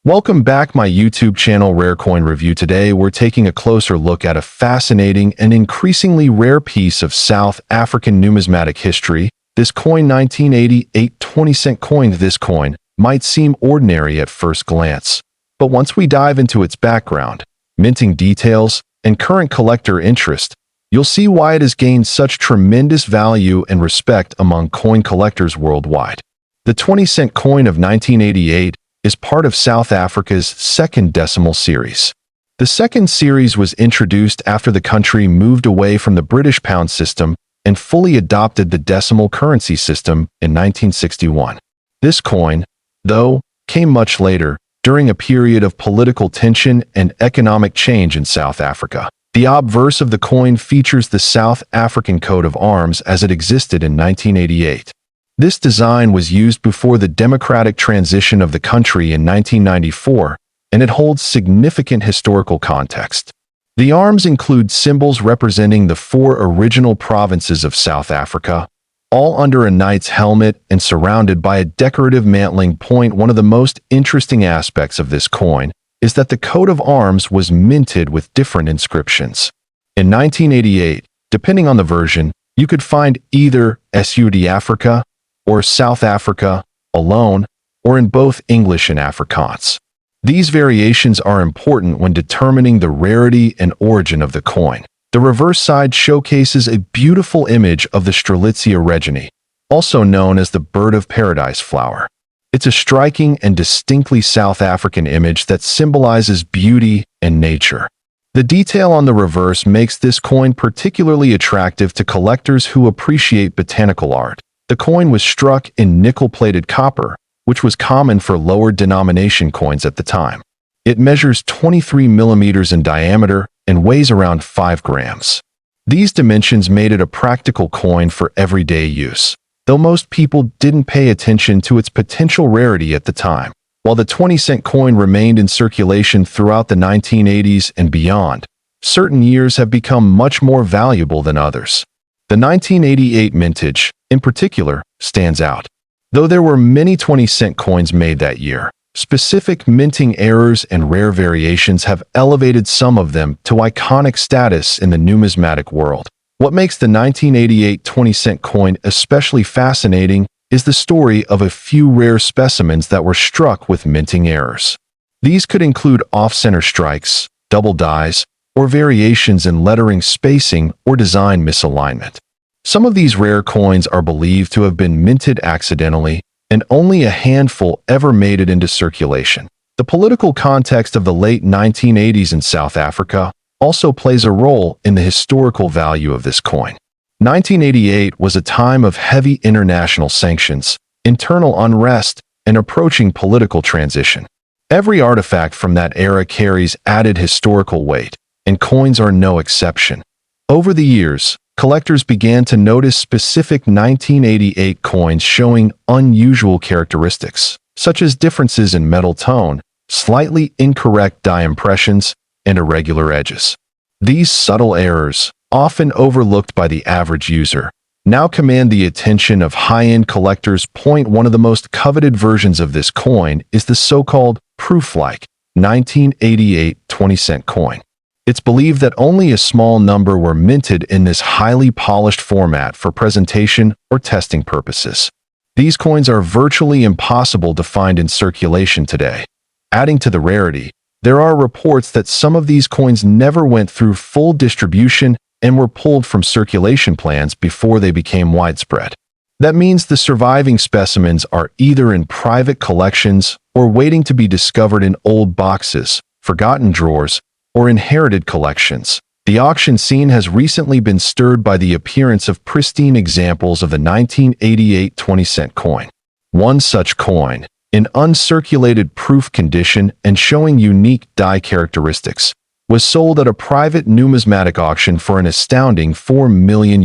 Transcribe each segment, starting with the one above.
Welcome back my YouTube channel Rare Coin Review. Today we're taking a closer look at a fascinating and increasingly rare piece of South African numismatic history. This coin 1988 20-cent coin. This coin might seem ordinary at first glance, but once we dive into its background, minting details, and current collector interest, you'll see why it has gained such tremendous value and respect among coin collectors worldwide. The 20-cent coin of 1988 is part of South Africa's second decimal series. The second series was introduced after the country moved away from the British pound system and fully adopted the decimal currency system in 1961. This coin, though, came much later, during a period of political tension and economic change in South Africa. The obverse of the coin features the South African coat of arms as it existed in 1988. This design was used before the democratic transition of the country in 1994, and it holds significant historical context. The arms include symbols representing the 4 original provinces of South Africa, all under a knight's helmet and surrounded by a decorative mantling point. One of the most interesting aspects of this coin is that the coat of arms was minted with different inscriptions. In 1988, depending on the version, you could find either SUD Africa or South Africa alone, or in both English and Afrikaans. These variations are important when determining the rarity and origin of the coin. The reverse side showcases a beautiful image of the Strelitzia reginae, also known as the bird of paradise flower. It's a striking and distinctly South African image that symbolizes beauty and nature. The detail on the reverse makes this coin particularly attractive to collectors who appreciate botanical art. The coin was struck in nickel-plated copper, which was common for lower denomination coins at the time. It measures 23 millimeters in diameter and weighs around 5 grams. These dimensions made it a practical coin for everyday use, though most people didn't pay attention to its potential rarity at the time. While the 20-cent coin remained in circulation throughout the 1980s and beyond, certain years have become much more valuable than others. The 1988 mintage, in particular, stands out. Though there were many 20-cent coins made that year, specific minting errors and rare variations have elevated some of them to iconic status in the numismatic world. What makes the 1988 20-cent coin especially fascinating is the story of a few rare specimens that were struck with minting errors. These could include off-center strikes, double dies, or variations in lettering spacing or design misalignment. Some of these rare coins are believed to have been minted accidentally, and only a handful ever made it into circulation. The political context of the late 1980s in South Africa also plays a role in the historical value of this coin. 1988 was a time of heavy international sanctions, internal unrest, and approaching political transition. Every artifact from that era carries added historical weight, and coins are no exception. Over the years, collectors began to notice specific 1988 coins showing unusual characteristics, such as differences in metal tone, slightly incorrect die impressions, and irregular edges. These subtle errors, often overlooked by the average user, now command the attention of high-end collectors. One of the most coveted versions of this coin is the so-called proof-like 1988 20-cent coin. It's believed that only a small number were minted in this highly polished format for presentation or testing purposes. These coins are virtually impossible to find in circulation today. Adding to the rarity, there are reports that some of these coins never went through full distribution and were pulled from circulation plans before they became widespread. That means the surviving specimens are either in private collections or waiting to be discovered in old boxes, forgotten drawers, or inherited collections. The auction scene has recently been stirred by the appearance of pristine examples of the 1988 20-cent coin. One such coin, in uncirculated proof condition and showing unique die characteristics, was sold at a private numismatic auction for an astounding $4 million.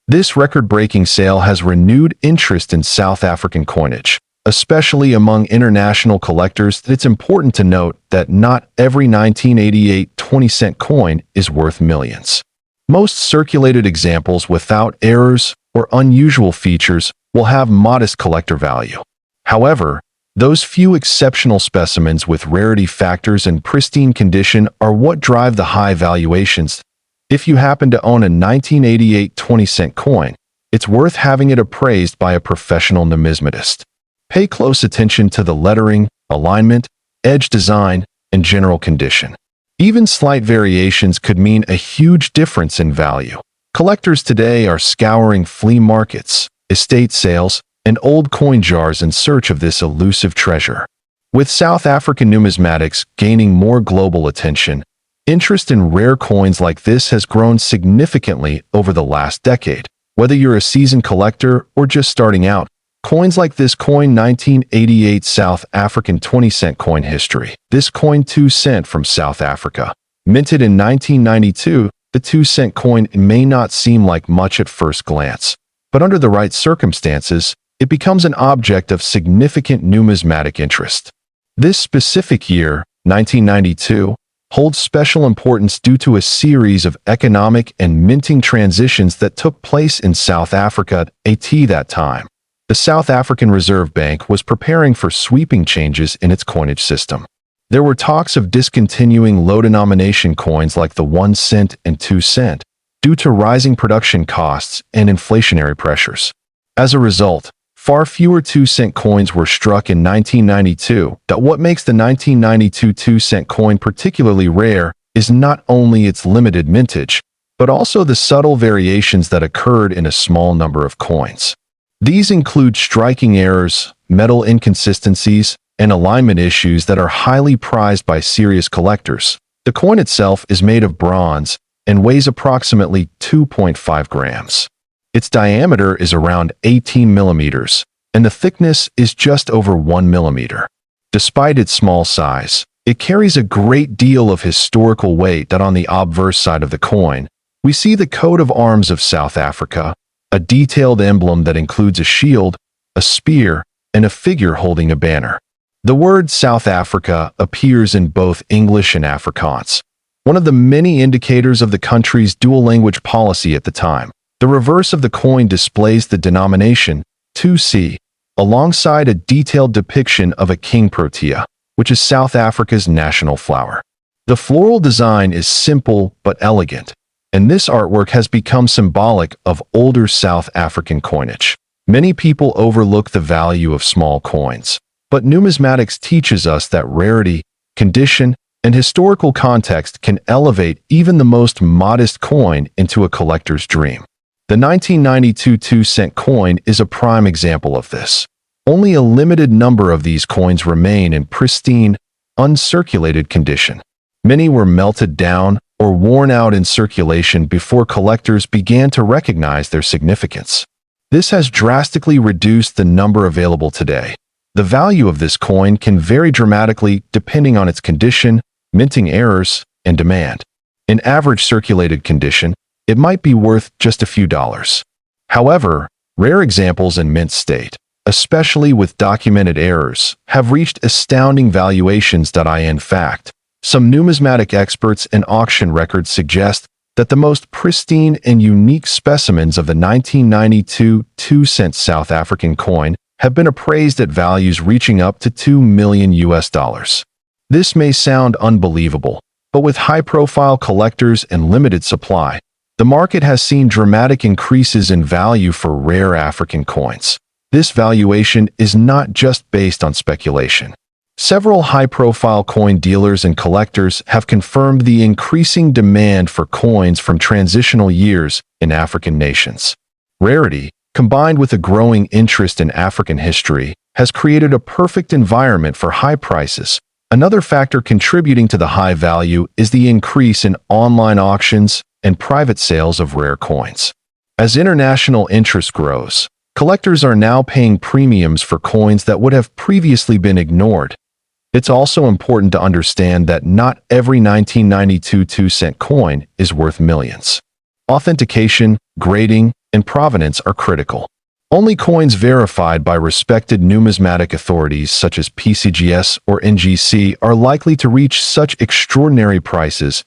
This record-breaking sale has renewed interest in South African coinage, especially among international collectors. It's important to note that not every 1988 20-cent coin is worth millions. Most circulated examples without errors or unusual features will have modest collector value. However, Those few exceptional specimens with rarity factors and pristine condition are what drive the high valuations. If you happen to own a 1988 20-cent coin, it's worth having it appraised by a professional numismatist. Pay close attention to the lettering, alignment, edge design, and general condition. Even slight variations could mean a huge difference in value. Collectors today are scouring flea markets, estate sales, and old coin jars in search of this elusive treasure. With South African numismatics gaining more global attention, interest in rare coins like this has grown significantly over the last decade. Whether you're a seasoned collector or just starting out, coins like this coin 1988 South African 20-cent coin history. This coin 2 cent from South Africa. Minted in 1992, the 2-cent coin may not seem like much at first glance, but under the right circumstances, it becomes an object of significant numismatic interest. This specific year, 1992, holds special importance due to a series of economic and minting transitions that took place in South Africa at that time. The South African Reserve Bank was preparing for sweeping changes in its coinage system. There were talks of discontinuing low-denomination coins like the 1 cent and 2 cent due to rising production costs and inflationary pressures. As a result, far fewer 2-cent coins were struck in 1992. What makes the 1992 2-cent coin particularly rare is not only its limited mintage, but also the subtle variations that occurred in a small number of coins. These include striking errors, metal inconsistencies, and alignment issues that are highly prized by serious collectors. The coin itself is made of bronze and weighs approximately 2.5 grams. Its diameter is around 18 millimeters, and the thickness is just over 1 millimeter. Despite its small size, it carries a great deal of historical weight. That on the obverse side of the coin, we see the coat of arms of South Africa, a detailed emblem that includes a shield, a spear, and a figure holding a banner. The word South Africa appears in both English and Afrikaans, one of the many indicators of the country's dual-language policy at the time. The reverse of the coin displays the denomination, 2C, alongside a detailed depiction of a king protea, which is South Africa's national flower. The floral design is simple but elegant, and this artwork has become symbolic of older South African coinage. Many people overlook the value of small coins, but numismatics teaches us that rarity, condition, and historical context can elevate even the most modest coin into a collector's dream. The 1992 2-cent coin is a prime example of this. Only a limited number of these coins remain in pristine, uncirculated condition. Many were melted down or worn out in circulation before collectors began to recognize their significance. This has drastically reduced the number available today. The value of this coin can vary dramatically depending on its condition, minting errors, and demand. In average circulated condition, it might be worth just a few dollars. However, rare examples in mint state, especially with documented errors, have reached astounding valuations. In fact, some numismatic experts and auction records suggest that the most pristine and unique specimens of the 1992 2-cent South African coin have been appraised at values reaching up to $2 million. This may sound unbelievable, but with high-profile collectors and limited supply, the market has seen dramatic increases in value for rare African coins. This valuation is not just based on speculation. Several high-profile coin dealers and collectors have confirmed the increasing demand for coins from transitional years in African nations. Rarity, combined with a growing interest in African history, has created a perfect environment for high prices. Another factor contributing to the high value is the increase in online auctions and private sales of rare coins. As international interest grows, collectors are now paying premiums for coins that would have previously been ignored. It's also important to understand that not every 1992 2-cent coin is worth millions. Authentication, grading, and provenance are critical. Only coins verified by respected numismatic authorities such as PCGS or NGC are likely to reach such extraordinary prices.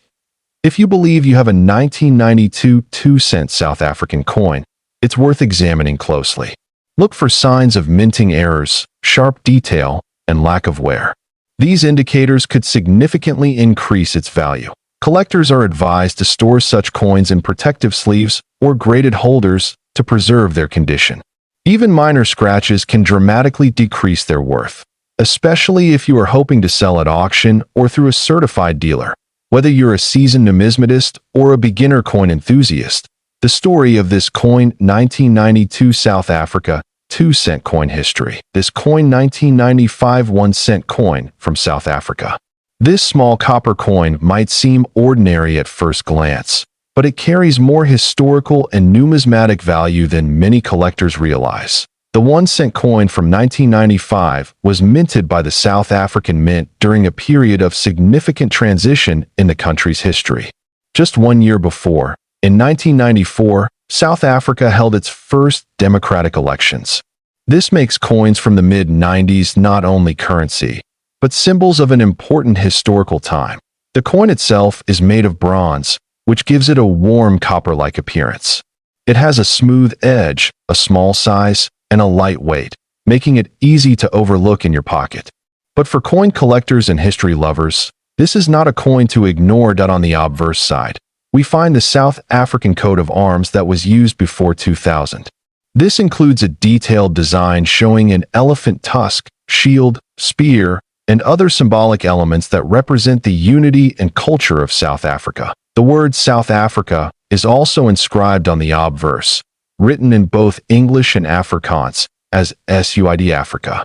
If you believe you have a 1992 2-cent South African coin, it's worth examining closely. Look for signs of minting errors, sharp detail, and lack of wear. These indicators could significantly increase its value. Collectors are advised to store such coins in protective sleeves or graded holders to preserve their condition. Even minor scratches can dramatically decrease their worth, especially if you are hoping to sell at auction or through a certified dealer. Whether you're a seasoned numismatist or a beginner coin enthusiast, the story of this coin 1992 South Africa 2-cent coin history. This coin 1995 1-cent coin from South Africa. This small copper coin might seem ordinary at first glance, but it carries more historical and numismatic value than many collectors realize. The 1-cent coin from 1995 was minted by the South African Mint during a period of significant transition in the country's history. Just 1 year before, in 1994, South Africa held its first democratic elections. This makes coins from the mid-90s not only currency, but symbols of an important historical time. The coin itself is made of bronze, which gives it a warm copper-like appearance. It has a smooth edge, a small size, and a light weight, making it easy to overlook in your pocket. But for coin collectors and history lovers, this is not a coin to ignore. On the obverse side, we find the South African coat of arms that was used before 2000. This includes a detailed design showing an elephant tusk, shield, spear, and other symbolic elements that represent the unity and culture of South Africa. The word South Africa is also inscribed on the obverse, written in both English and Afrikaans as SUID Africa.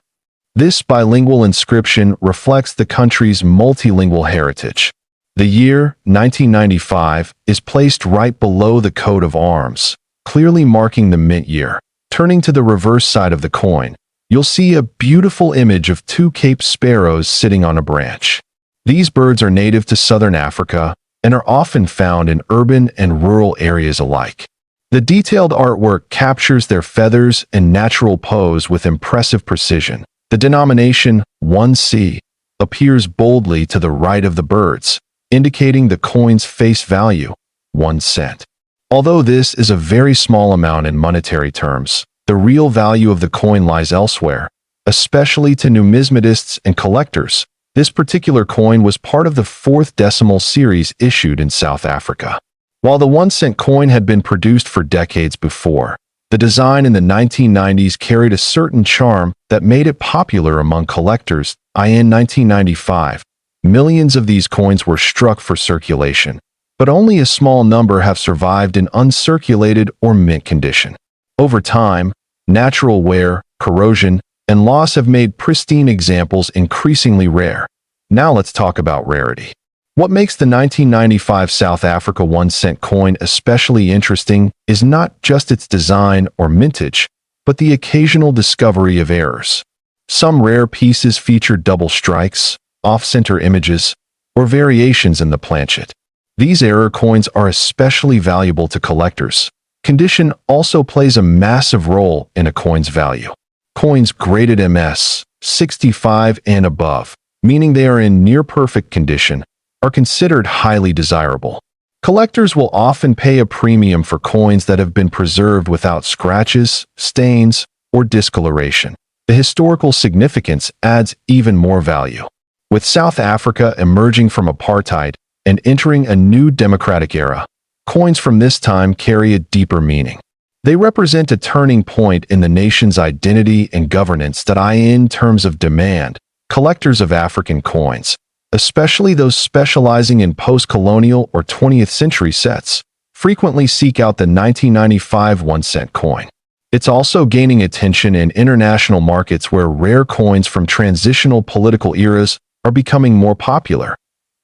This bilingual inscription reflects the country's multilingual heritage. The year, 1995, is placed right below the coat of arms, clearly marking the mint year. Turning to the reverse side of the coin, you'll see a beautiful image of 2 Cape sparrows sitting on a branch. These birds are native to southern Africa and are often found in urban and rural areas alike. The detailed artwork captures their feathers and natural pose with impressive precision. The denomination 1C appears boldly to the right of the birds, indicating the coin's face value, 1 cent. Although this is a very small amount in monetary terms, the real value of the coin lies elsewhere, especially to numismatists and collectors. This particular coin was part of the 4th decimal series issued in South Africa. While the 1-cent coin had been produced for decades before, the design in the 1990s carried a certain charm that made it popular among collectors. In 1995, millions of these coins were struck for circulation, but only a small number have survived in uncirculated or mint condition. Over time, natural wear, corrosion, and loss have made pristine examples increasingly rare. Now let's talk about rarity. What makes the 1995 South Africa 1-cent coin especially interesting is not just its design or mintage, but the occasional discovery of errors. Some rare pieces feature double strikes, off-center images, or variations in the planchet. These error coins are especially valuable to collectors. Condition also plays a massive role in a coin's value. Coins graded MS 65 and above, meaning they are in near-perfect condition, are considered highly desirable. Collectors will often pay a premium for coins that have been preserved without scratches, stains, or discoloration. The historical significance adds even more value. With South Africa emerging from apartheid and entering a new democratic era, coins from this time carry a deeper meaning. They represent a turning point in the nation's identity and governance. In terms of demand, collectors of African coins, especially those specializing in post-colonial or 20th century sets, frequently seek out the 1995 1-cent coin. It's also gaining attention in international markets where rare coins from transitional political eras are becoming more popular.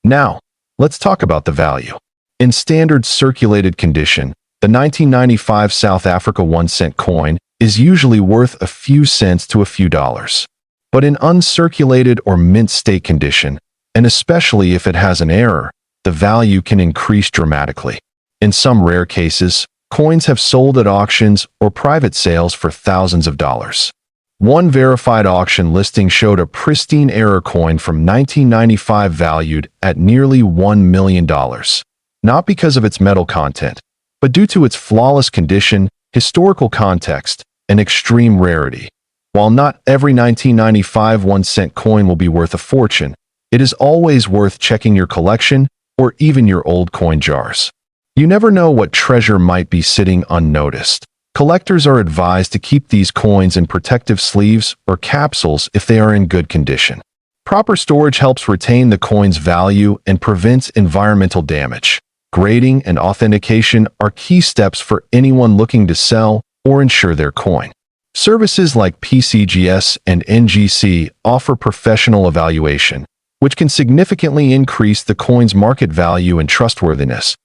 Now, let's talk about the value. In standard circulated condition, the 1995 South Africa 1-cent coin is usually worth a few cents to a few dollars. But in uncirculated or mint state condition, and especially if it has an error, the value can increase dramatically. In some rare cases, coins have sold at auctions or private sales for thousands of dollars. One verified auction listing showed a pristine error coin from 1995 valued at nearly $1 million, not because of its metal content, but due to its flawless condition, historical context, and extreme rarity. While not every 1995 1-cent coin will be worth a fortune, it is always worth checking your collection or even your old coin jars. You never know what treasure might be sitting unnoticed. Collectors are advised to keep these coins in protective sleeves or capsules if they are in good condition. Proper storage helps retain the coin's value and prevents environmental damage. Grading and authentication are key steps for anyone looking to sell or insure their coin. Services like PCGS and NGC offer professional evaluation, which can significantly increase the coin's market value and trustworthiness.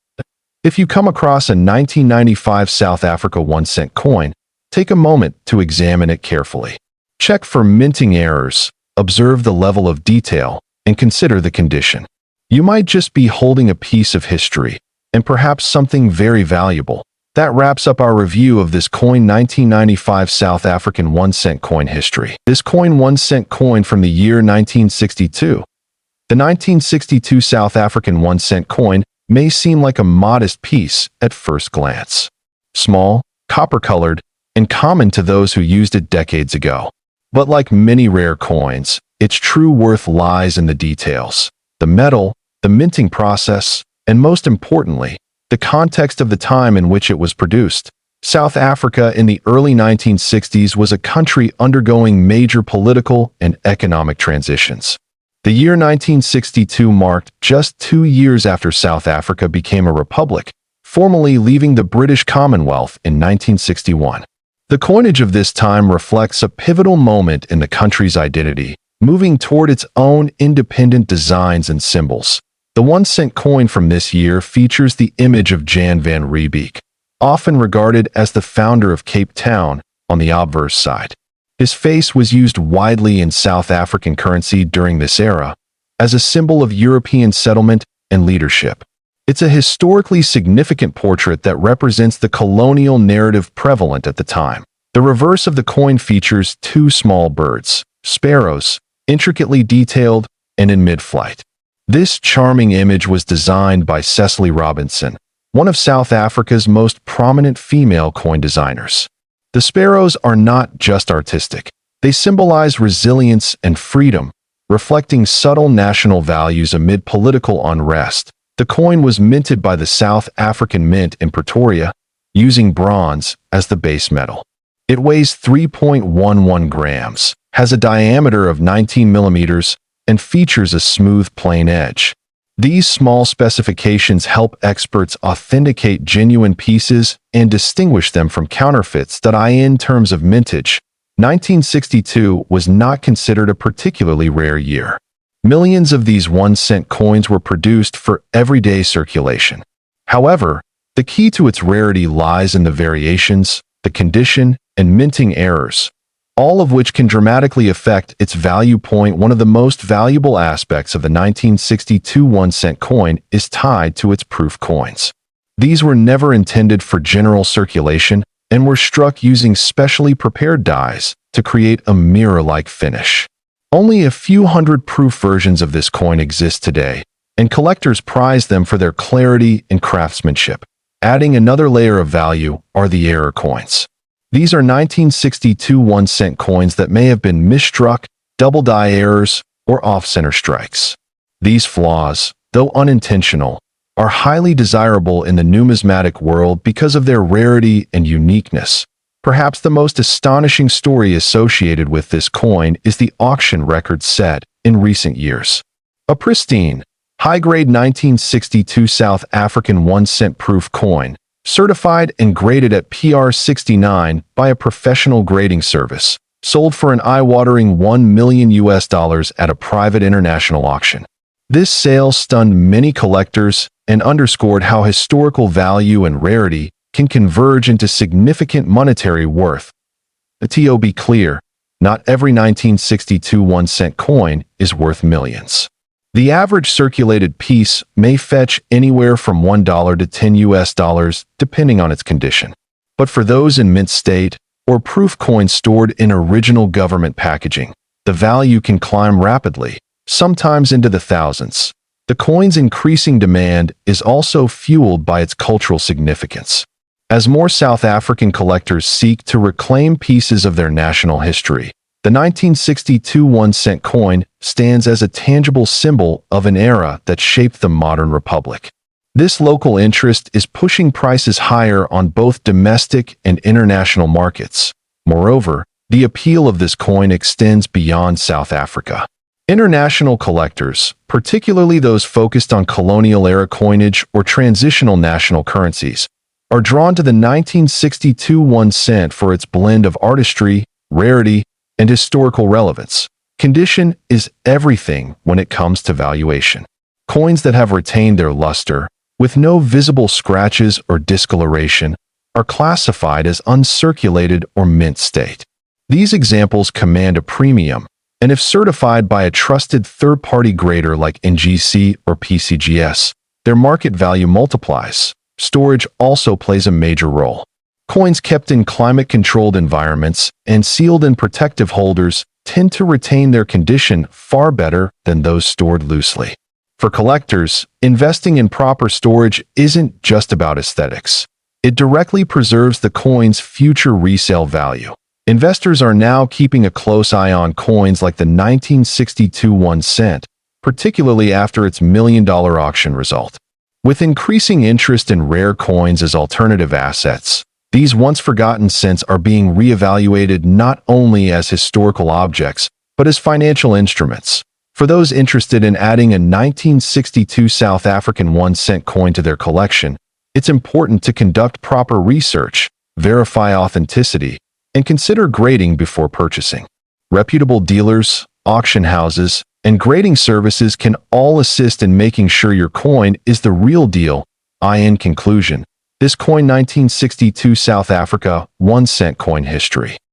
If you come across a 1995 South Africa 1-cent coin, take a moment to examine it carefully. Check for minting errors, observe the level of detail, and consider the condition. You might just be holding a piece of history, and perhaps something very valuable. That wraps up our review of this coin 1995 South African 1-cent coin history. This coin 1-cent coin from the year 1962. The 1962 South African 1-cent coin may seem like a modest piece at first glance. Small, copper-colored, and common to those who used it decades ago. But like many rare coins, its true worth lies in the details. The metal, the minting process, and most importantly, the context of the time in which it was produced. South Africa in the early 1960s was a country undergoing major political and economic transitions. The year 1962 marked just 2 years after South Africa became a republic, formally leaving the British Commonwealth in 1961. The coinage of this time reflects a pivotal moment in the country's identity, moving toward its own independent designs and symbols. The 1-cent coin from this year features the image of Jan van Riebeeck, often regarded as the founder of Cape Town, on the obverse side. His face was used widely in South African currency during this era, as a symbol of European settlement and leadership. It's a historically significant portrait that represents the colonial narrative prevalent at the time. The reverse of the coin features 2 small birds, sparrows, intricately detailed and in mid-flight. This charming image was designed by Cecily Robinson, one of South Africa's most prominent female coin designers. The sparrows are not just artistic. They symbolize resilience and freedom, reflecting subtle national values amid political unrest. The coin was minted by the South African Mint in Pretoria, using bronze as the base metal. It weighs 3.11 grams, has a diameter of 19 millimeters, and features a smooth plain edge. These small specifications help experts authenticate genuine pieces and distinguish them from counterfeits. In terms of mintage, 1962 was not considered a particularly rare year. Millions of these 1-cent coins were produced for everyday circulation. However, the key to its rarity lies in the variations, the condition, and minting errors, all of which can dramatically affect its value. One of the most valuable aspects of the 1962 1-cent coin is tied to its proof coins. These were never intended for general circulation and were struck using specially prepared dies to create a mirror-like finish. Only a few hundred proof versions of this coin exist today, and collectors prize them for their clarity and craftsmanship. Adding another layer of value are the error coins. These are 1962 1-cent coins that may have been misstruck, double die errors, or off-center strikes. These flaws, though unintentional, are highly desirable in the numismatic world because of their rarity and uniqueness. Perhaps the most astonishing story associated with this coin is the auction record set in recent years. A pristine, high-grade 1962 South African 1-cent proof coin, certified and graded at PR 69 by a professional grading service, sold for an eye-watering $1 million at a private international auction. This sale stunned many collectors and underscored how historical value and rarity can converge into significant monetary worth. To be clear, not every 1962 1-cent coin is worth millions. The average circulated piece may fetch anywhere from $1 to $10 depending on its condition. But for those in mint state or proof coins stored in original government packaging, the value can climb rapidly, sometimes into the thousands. The coin's increasing demand is also fueled by its cultural significance. As more South African collectors seek to reclaim pieces of their national history, The 1962 1-cent coin stands as a tangible symbol of an era that shaped the modern republic. This local interest is pushing prices higher on both domestic and international markets. Moreover, the appeal of this coin extends beyond South Africa. International collectors, particularly those focused on colonial-era coinage or transitional national currencies, are drawn to the 1962 1-cent for its blend of artistry, rarity, and historical relevance. Condition is everything when it comes to valuation. Coins that have retained their luster, with no visible scratches or discoloration, are classified as uncirculated or mint state. These examples command a premium, and if certified by a trusted third-party grader like NGC or PCGS, their market value multiplies. Storage also plays a major role. Coins kept in climate-controlled environments and sealed in protective holders tend to retain their condition far better than those stored loosely. For collectors, investing in proper storage isn't just about aesthetics. It directly preserves the coin's future resale value. Investors are now keeping a close eye on coins like the 1962 1-cent, particularly after its million-dollar auction result. With increasing interest in rare coins as alternative assets, these once-forgotten cents are being reevaluated not only as historical objects, but as financial instruments. For those interested in adding a 1962 South African 1-cent coin to their collection, it's important to conduct proper research, verify authenticity, and consider grading before purchasing. Reputable dealers, auction houses, and grading services can all assist in making sure your coin is the real deal. In conclusion, this coin 1962 South Africa 1-cent coin history